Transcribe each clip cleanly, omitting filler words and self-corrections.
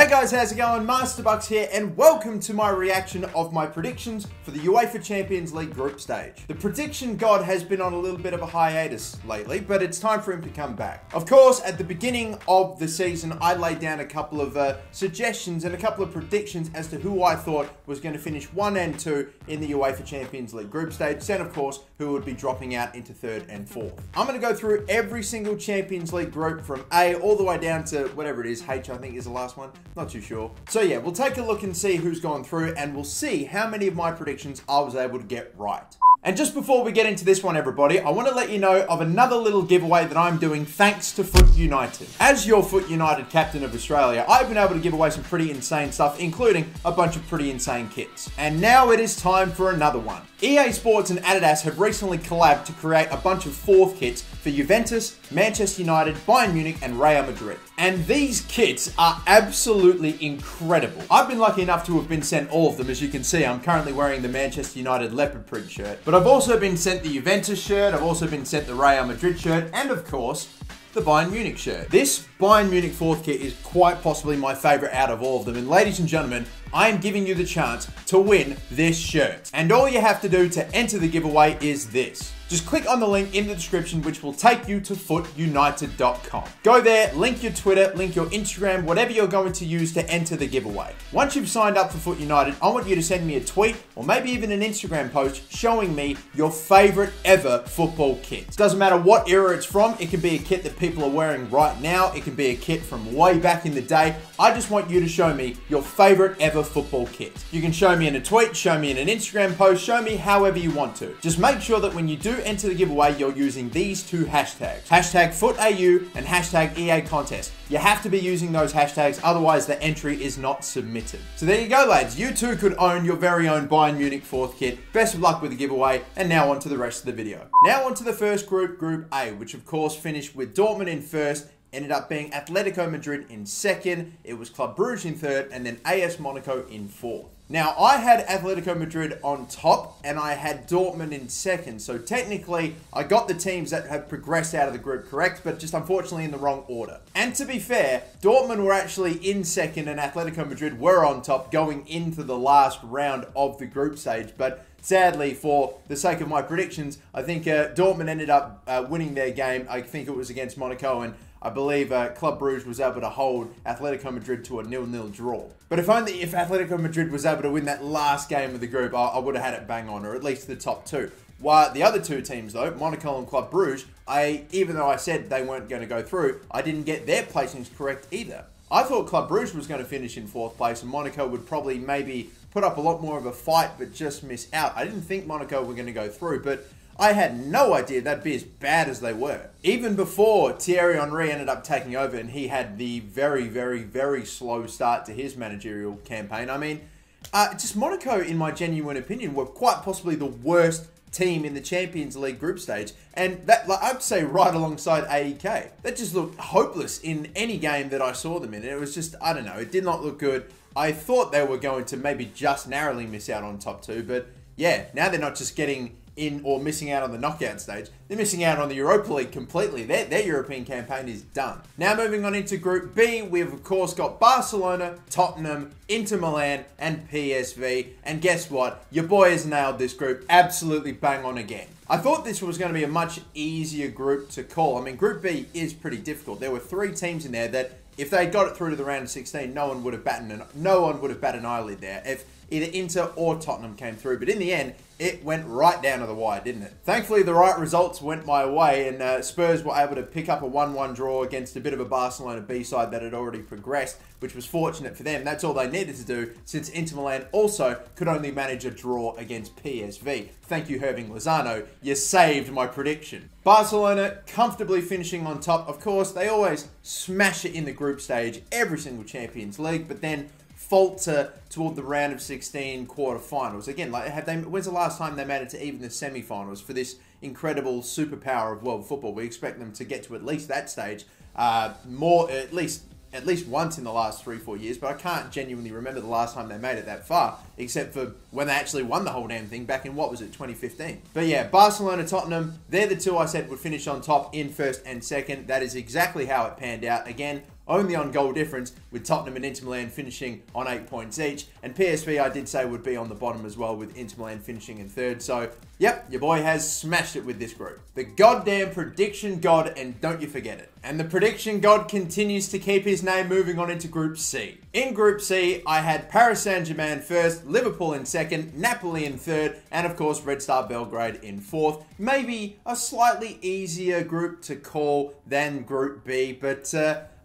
Hey guys, how's it going? Masterbucks here, and welcome to my reaction of my predictions for the UEFA Champions League group stage. The prediction god has been on a little bit of a hiatus lately, but it's time for him to come back. Of course, at the beginning of the season, I laid down a couple of suggestions and a couple of predictions as to who I thought was going to finish 1 and 2 in the UEFA Champions League group stage, and of course, who would be dropping out into 3rd and 4th. I'm going to go through every single Champions League group from A all the way down to whatever it is, H I think is the last one. Not too sure. So yeah, we'll take a look and see who's gone through, and we'll see how many of my predictions I was able to get right. And just before we get into this one, everybody, I want to let you know of another little giveaway that I'm doing thanks to Foot United. As your Foot United captain of Australia, I've been able to give away some pretty insane stuff, including a bunch of pretty insane kits. And now it is time for another one. EA Sports and Adidas have recently collabed to create a bunch of 4th kits for Juventus, Manchester United, Bayern Munich, and Real Madrid. And these kits are absolutely incredible. I've been lucky enough to have been sent all of them. As you can see, I'm currently wearing the Manchester United leopard print shirt. But I've also been sent the Juventus shirt, I've also been sent the Real Madrid shirt, and of course, the Bayern Munich shirt. This Bayern Munich 4th kit is quite possibly my favorite out of all of them. And ladies and gentlemen, I am giving you the chance to win this shirt. And all you have to do to enter the giveaway is this. Just click on the link in the description, which will take you to footunited.com. Go there, link your Twitter, link your Instagram, whatever you're going to use to enter the giveaway. Once you've signed up for Foot United, I want you to send me a tweet or maybe even an Instagram post showing me your favorite ever football kit. Doesn't matter what era it's from. It can be a kit that people are wearing right now. It can be a kit from way back in the day. I just want you to show me your favorite ever football kit. You can show me in a tweet, show me in an Instagram post, show me however you want to. Just make sure that when you do enter the giveaway, you're using these 2 hashtags. Hashtag FootAU and hashtag EA Contest. You have to be using those hashtags, otherwise the entry is not submitted. So there you go, lads. You too could own your very own Bayern Munich 4th kit. Best of luck with the giveaway, and now on to the rest of the video. Now on to the first group, Group A, which of course finished with Dortmund in 1st, ended up being Atletico Madrid in 2nd, it was Club Brugge in 3rd, and then AS Monaco in 4th. Now, I had Atletico Madrid on top, and I had Dortmund in 2nd, so technically, I got the teams that have progressed out of the group correct, but just unfortunately in the wrong order. And to be fair, Dortmund were actually in 2nd, and Atletico Madrid were on top going into the last round of the group stage, but sadly, for the sake of my predictions, I think Dortmund ended up winning their game. I think it was against Monaco, and I believe Club Brugge was able to hold Atletico Madrid to a 0-0 draw. But if Atletico Madrid was able to win that last game of the group, I would have had it bang on, or at least the top 2. While the other 2 teams, though, Monaco and Club Brugge, even though I said they weren't going to go through, I didn't get their placings correct either. I thought Club Brugge was going to finish in 4th place, and Monaco would probably maybe put up a lot more of a fight, but just miss out. I didn't think Monaco were going to go through, but I had no idea that'd be as bad as they were. Even before Thierry Henry ended up taking over and he had the very, very, very slow start to his managerial campaign. I mean, just Monaco, in my genuine opinion, were quite possibly the worst team in the Champions League group stage. And that, I'd say, right alongside AEK. That just looked hopeless in any game that I saw them in. And it was just, I don't know, it did not look good. I thought they were going to maybe just narrowly miss out on top 2, but yeah, now they're not just getting in or missing out on the knockout stage, they're missing out on the Europa League completely. Their European campaign is done. Now moving on into Group B, we've of course got Barcelona, Tottenham, Inter Milan, and PSV. And guess what? Your boy has nailed this group absolutely bang on again. I thought this was going to be a much easier group to call. I mean, Group B is pretty difficult. There were 3 teams in there that, if they got it through to the round of 16, no one would have batted an eyelid there if either Inter or Tottenham came through. But in the end, it went right down to the wire, didn't it? Thankfully, the right results went my way, and Spurs were able to pick up a 1-1 draw against a bit of a Barcelona B side that had already progressed, which was fortunate for them. That's all they needed to do, since Inter Milan also could only manage a draw against PSV. Thank you, Hirving Lozano. You saved my prediction. Barcelona comfortably finishing on top. Of course, they always smash it in the group stage, every single Champions League, but then falter toward the round of 16 quarterfinals. Again, when's the last time they made it to even the semi-finals for this incredible superpower of world football? We expect them to get to at least that stage, at least once in the last 3-4 years, but I can't genuinely remember the last time they made it that far, except for when they actually won the whole damn thing back in, what was it, 2015. But yeah, Barcelona, Tottenham, they're the 2 I said would finish on top in 1st and 2nd. That is exactly how it panned out. Again, only on goal difference, with Tottenham and Inter Milan finishing on 8 points each. And PSV, I did say, would be on the bottom as well, with Inter Milan finishing in third. So, yep, your boy has smashed it with this group. The goddamn prediction god, and don't you forget it. And the prediction god continues to keep his name moving on into Group C. In Group C, I had Paris Saint-Germain first, Liverpool in second, Napoli in third, and of course Red Star Belgrade in fourth. Maybe a slightly easier group to call than Group B, but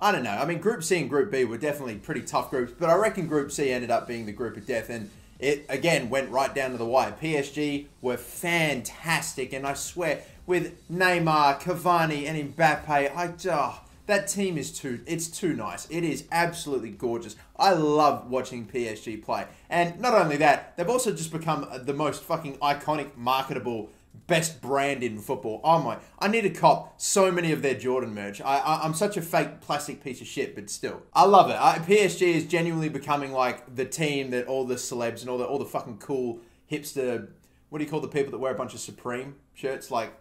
I don't know. I mean, Group C and Group B were definitely pretty tough groups, but I reckon Group C ended up being the group of death, and it, again, went right down to the wire. PSG were fantastic, and I swear, with Neymar, Cavani, and Mbappe, that team is it's too nice. It is absolutely gorgeous. I love watching PSG play. And not only that, they've also just become the most fucking iconic, marketable, best brand in football. Oh my, I need to cop so many of their Jordan merch. I'm such a fake plastic piece of shit, but still. I love it. PSG is genuinely becoming like the team that all the celebs and all the fucking cool hipster, what do you call the people that wear a bunch of Supreme shirts? Like,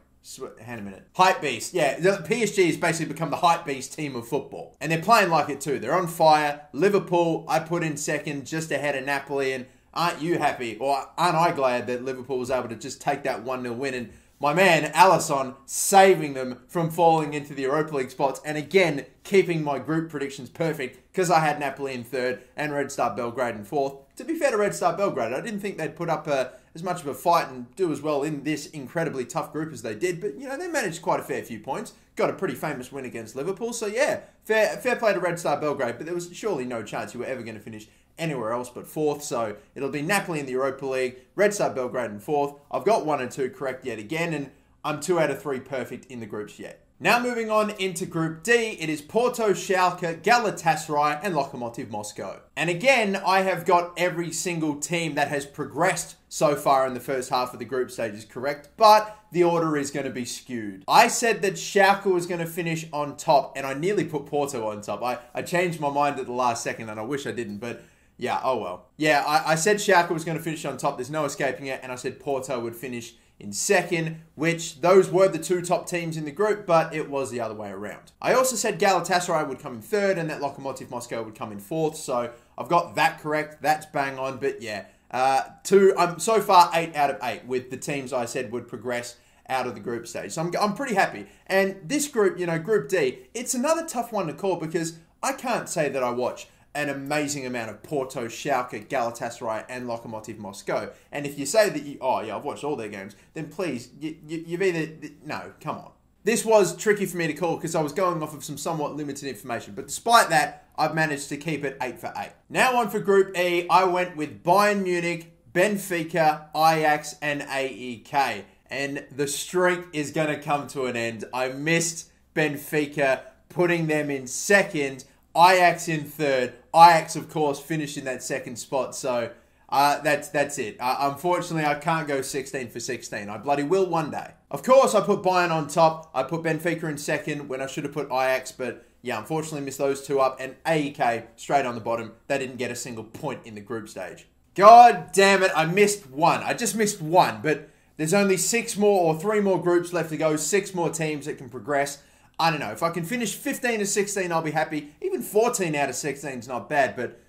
hang a minute. Hype Beast. Yeah, the PSG has basically become the Hype Beast team of football. And they're playing like it too. They're on fire. Liverpool, I put in second, just ahead of Napoli. And aren't you happy, or aren't I glad that Liverpool was able to just take that 1-0 win, and my man Alisson saving them from falling into the Europa League spots, and again keeping my group predictions perfect because I had Napoli in third and Red Star Belgrade in fourth. To be fair to Red Star Belgrade, I didn't think they'd put up as much of a fight and do as well in this incredibly tough group as they did, but you know, they managed quite a fair few points, got a pretty famous win against Liverpool, so yeah, fair play to Red Star Belgrade, but there was surely no chance you were ever going to finish anywhere else but fourth, so it'll be Napoli in the Europa League, Red Star Belgrade in fourth. I've got 1 and 2 correct yet again, and I'm 2 out of 3 perfect in the groups yet. Now moving on into Group D, it is Porto, Schalke, Galatasaray, and Lokomotiv Moscow. And again, I have got every single team that has progressed so far in the first half of the group stages correct, but the order is going to be skewed. I said that Schalke was going to finish on top, and I nearly put Porto on top. I changed my mind at the last second, and I wish I didn't, but yeah, oh well. Yeah, I said Schalke was going to finish on top. There's no escaping it. And I said Porto would finish in second, which those were the 2 top teams in the group, but it was the other way around. I also said Galatasaray would come in third and that Lokomotiv Moscow would come in fourth. So I've got that correct. That's bang on. But yeah, I'm so far 8 out of 8 with the teams I said would progress out of the group stage. So I'm pretty happy. And this group, you know, Group D, it's another tough one to call because I can't say that I watch an amazing amount of Porto, Schalke, Galatasaray, and Lokomotiv Moscow. And if you say that I've watched all their games, then please, you've either, no, come on. This was tricky for me to call because I was going off of some somewhat limited information. But despite that, I've managed to keep it 8 for 8. Now on for Group E, I went with Bayern Munich, Benfica, Ajax, and AEK. And the streak is going to come to an end. I missed Benfica, putting them in second, Ajax in third. Ajax, of course, finished in that second spot. So that's it. Unfortunately, I can't go 16 for 16. I bloody will one day. Of course, I put Bayern on top. I put Benfica in second when I should have put Ajax. But yeah, unfortunately missed those 2 up. And AEK straight on the bottom. They didn't get a single point in the group stage. God damn it. I missed 1. I just missed 1. But there's only 6 more or 3 more groups left to go. 6 more teams that can progress. I don't know. If I can finish 15 to 16, I'll be happy. Even 14 out of 16 is not bad, but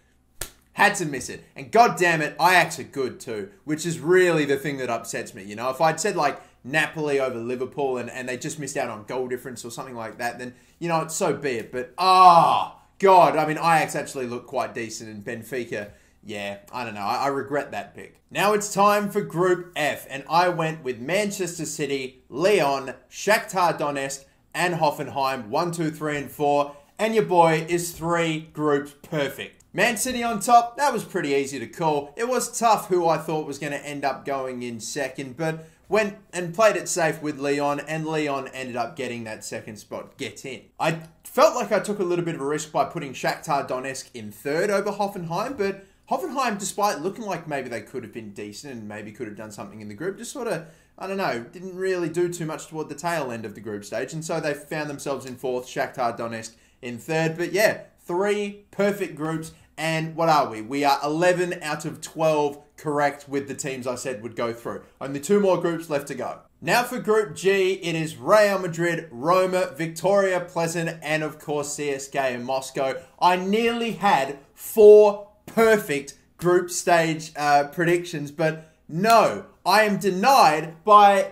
had to miss it. And god damn it, Ajax are good too, which is really the thing that upsets me. You know, if I'd said like Napoli over Liverpool and they just missed out on goal difference or something like that, then, you know, so be it. But, God, I mean, Ajax actually looked quite decent, and Benfica, yeah, I don't know. I regret that pick. Now it's time for Group F, and I went with Manchester City, Lyon, Shakhtar Donetsk, and Hoffenheim, 1, 2, 3, and 4. And your boy is 3 groups perfect. Man City on top, that was pretty easy to call. It was tough who I thought was going to end up going in second, but went and played it safe with Lyon, and Lyon ended up getting that second spot, get in. I felt like I took a little bit of a risk by putting Shakhtar Donetsk in third over Hoffenheim, but Hoffenheim, despite looking like maybe they could have been decent and maybe could have done something in the group, just sort of, I don't know, didn't really do too much toward the tail end of the group stage. And so they found themselves in fourth, Shakhtar Donetsk in third. But yeah, 3 perfect groups. And what are we? We are 11 out of 12 correct with the teams I said would go through. Only 2 more groups left to go. Now for Group G, it is Real Madrid, Roma, Victoria Pleasant, and of course CSKA and Moscow. I nearly had 4 perfect group stage predictions, but no, I am denied by...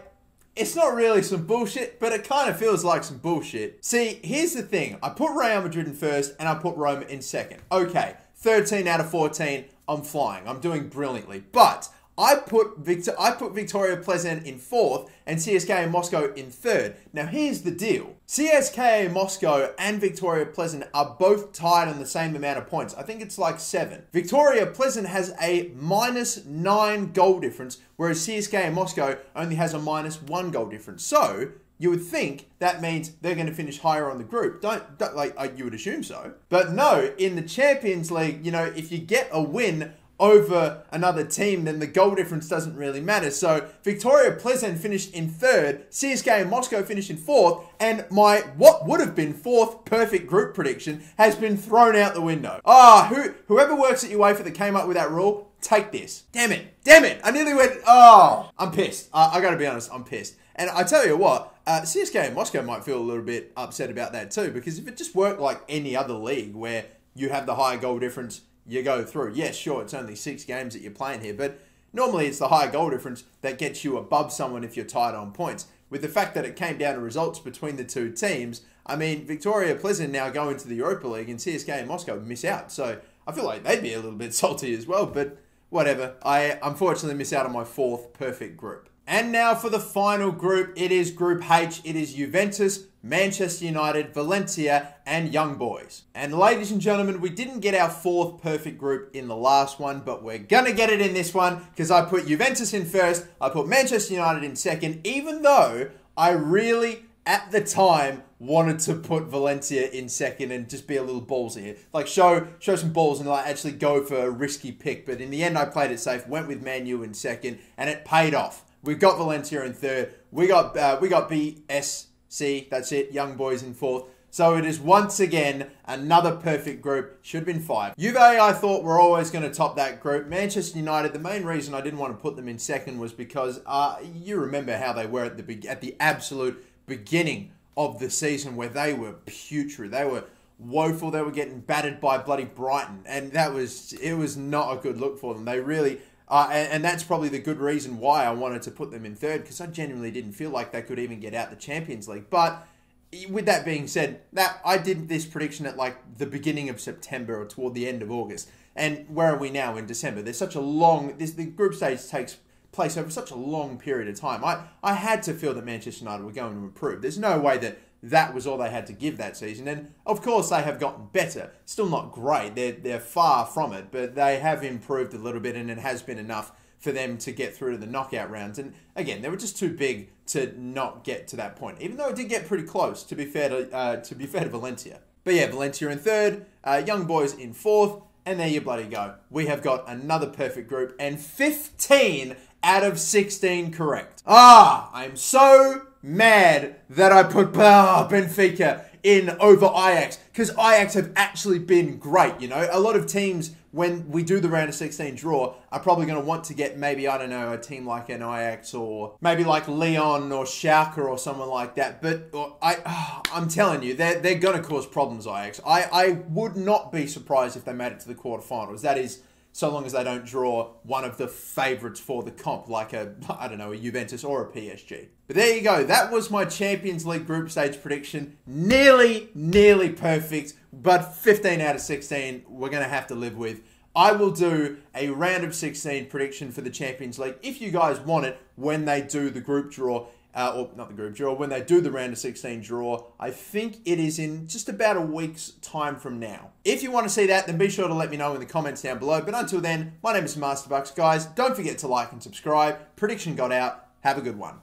It's not really some bullshit, but it kind of feels like some bullshit. See, here's the thing. I put Real Madrid in first and I put Roma in second. Okay, 13 out of 14, I'm flying. I'm doing brilliantly. But I put Victoria Pleasant in fourth and CSKA Moscow in third. Now here's the deal. CSKA Moscow and Victoria Pleasant are both tied on the same amount of points. I think it's like 7. Victoria Pleasant has a -9 goal difference, whereas CSKA Moscow only has a -1 goal difference. So you would think that means they're going to finish higher on the group. Don't you would assume so. But no, in the Champions League, you know, if you get a win over another team, then the goal difference doesn't really matter. So Victoria Pleasant finished in third, CSKA Moscow finished in fourth, and my what would have been 4th perfect group prediction has been thrown out the window. Whoever works at UEFA that came up with that rule, take this. Damn it. I nearly went, I'm pissed. I gotta be honest, I'm pissed. And I tell you what, CSKA Moscow might feel a little bit upset about that too, because if it just worked like any other league where you have the higher goal difference, you go through. Yes, sure, it's only 6 games that you're playing here, but normally it's the higher goal difference that gets you above someone if you're tied on points. With the fact that it came down to results between the 2 teams, I mean, Victoria Pleasant now go into the Europa League and CSKA Moscow miss out. So I feel like they'd be a little bit salty as well, but whatever. I unfortunately miss out on my 4th perfect group. And now for the final group, it is Group H. It is Juventus, Manchester United, Valencia, and Young Boys. And ladies and gentlemen, we didn't get our 4th perfect group in the last one, but we're gonna get it in this one because I put Juventus in first, I put Manchester United in second, even though I really, at the time, wanted to put Valencia in second and just be a little ballsy here. Like show some balls and like actually go for a risky pick. But in the end, I played it safe, went with Man U in second, and it paid off. We got Valencia in third. We got BSC, that's it, Young Boys in fourth. So it is once again another perfect group. Should have been 5. Juve, I thought, were always going to top that group. Manchester United, the main reason I didn't want to put them in second was because you remember how they were at the absolute beginning of the season where they were putrid. They were woeful. They were getting battered by bloody Brighton. And it was not a good look for them. They really... and that's probably the good reason why I wanted to put them in third, because I genuinely didn't feel like they could even get out the Champions League. But with that being said, I did this prediction at like the beginning of September or toward the end of August. And where are we now in December? There's such a long... the group stage takes place over such a long period of time. I had to feel that Manchester United were going to improve. There's no way that was all they had to give that season. And of course they have gotten better. Still not great. They're far from it, but they have improved a little bit, and it has been enough for them to get through to the knockout rounds. And again, they were just too big to not get to that point, even though it did get pretty close, to be fair to Valencia. But yeah, Valencia in third, Young Boys in fourth, and there you bloody go. We have got another perfect group and 15 out of 16 correct. I'm so mad that I put Benfica in over Ajax, because Ajax have actually been great, you know. A lot of teams, when we do the round of 16 draw, are probably going to want to get maybe, I don't know, a team like an Ajax or maybe like Lyon or Schalke or someone like that. But I'm telling you, they're going to cause problems, Ajax. I would not be surprised if they made it to the quarterfinals. That is, so long as they don't draw one of the favourites for the comp, like a Juventus or a PSG. But there you go. That was my Champions League group stage prediction. Nearly perfect, but 15 out of 16 we're going to have to live with. I will do a round of 16 prediction for the Champions League if you guys want it when they do the group draw. Or not the group draw, when they do the round of 16 draw. I think it is in just about a week's time from now. If you want to see that, then be sure to let me know in the comments down below. But until then, my name is Masterbucks. Guys, don't forget to like and subscribe. Prediction got out. Have a good one.